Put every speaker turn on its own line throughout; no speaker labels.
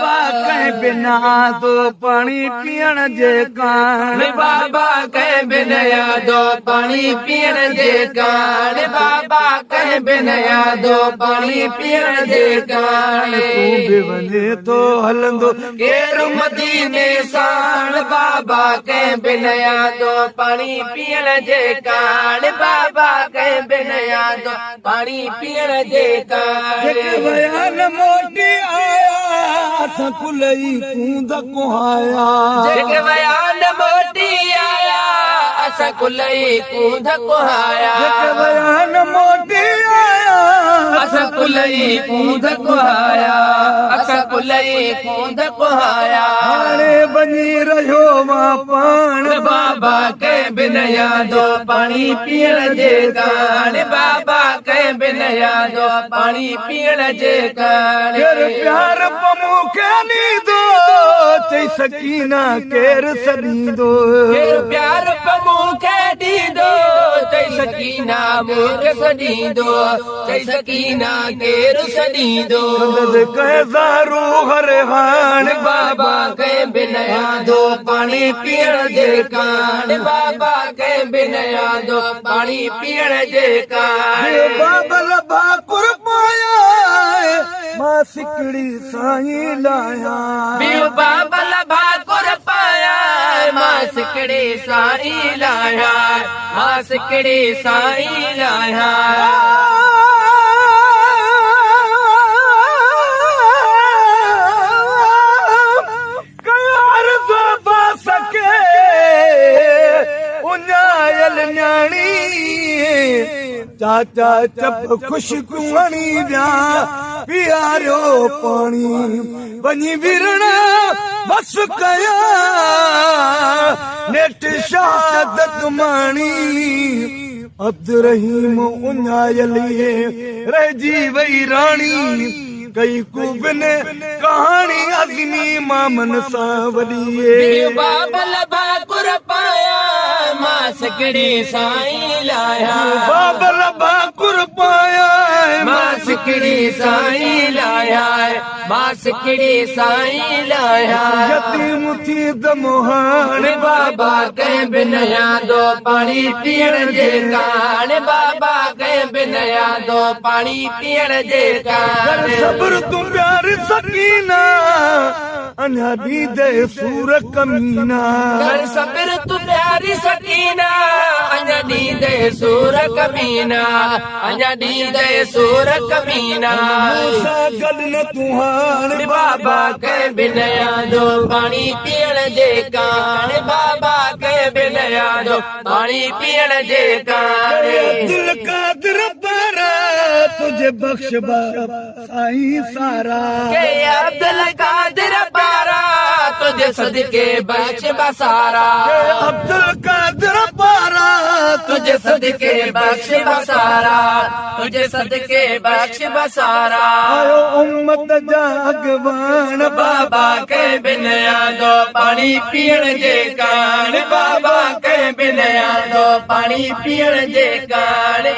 बाबा कह बिना दो पानी पीण जे कान
बाबा कह बिनया दो पानी पीण जे कान बाबा कह बिनया दो पानी पीण जे कान
तू बि वञे तो हलंदो
केर मदीने साण बाबा कह बिनया दो पानी पीण जे कान बाबा कह बिनया दो पानी पीण जे कान
बयान मोटी आया असां कुलई कूंद कुहाया
जेके बयान मोटी आया असां कुलई कूंद कुहाया
बयान मोटी आया
असां कुलई कूंद कुहाया असां कुलई कूंद कुहाया
हाणे वञी रहियो मां पाण
बाबा के बिनया दो पानी पीण जे कान बाबा के बिनया दो पानी पीण जे कान
केर प्यार पमू खे ॾींदो चई सकीना केर सॾींदो
केर प्यार पमू खे ॾींदो चई सकीना मूंखे सॾींदो चई सकीना केर सॾींदो
कहे ज़ारू हर हाण
बाबा के बिनया दो पानी पीण जे कान बाबा के बिनया दो पानी पीण जे कान
बाबल भाकुर पाया मां सिकड़ी साईं लाया
बियो बाबल भाकुर पाया मां सिकड़ी साईं लाया मां सिकड़ी साईं लाया
चाचा चप खुश कुहणी व्या पियारो पानी वञी विरण बस कया नेठ शहादत माणी अब्दुरहीम उञायलिए रहिजी वई राणी कई कुबिन कहाणी अग्नि मामन सां वॾीए
बाबल भाकुर पाया मां सिकड़ी साईं लाया
बाबल भाकुर पाया
मां सिकड़ी साईं लाया मां सिकड़ी साईं लाया
यतीम थी दमोहान
बाबा कह बिनया दो पानी पीण जे कान बाबा कह बिनया दो पानी पीण जे कान
सब्र तू प्यार सकीना अञा ॾींदे सूर कमीना
कर सब्र तू प्यारी सकीना अञा ॾींदे सूर कमीना अञा ॾींदे सूर कमीना
गॾ न तूं हाण
बाबा कह बिनया दो पानी पीण जे कान बाबा कह बिनया दो पानी पीण जे कान
दिल कादर पारा तुझे बख्श साईं सारा
के अब्दुल कादिर पारा तुझे सदके बख्श बसारा
अब्दुल कादर पारा
तुझे सदके बख्श बसारा तुझे सदके बख्श बसारा
आयो उम्मत जा अगवान
बाबा के बिनया दो पानी पीण जे कान बाबा के बिनया दो पानी पीण जे कान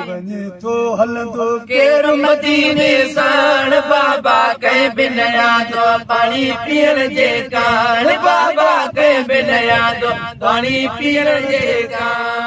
वञे थो हलंदो
केर मदीने साण बाबा के बिनया दो पानी पीण जे कान बाबा के बिनया दो पानी पीण जे कान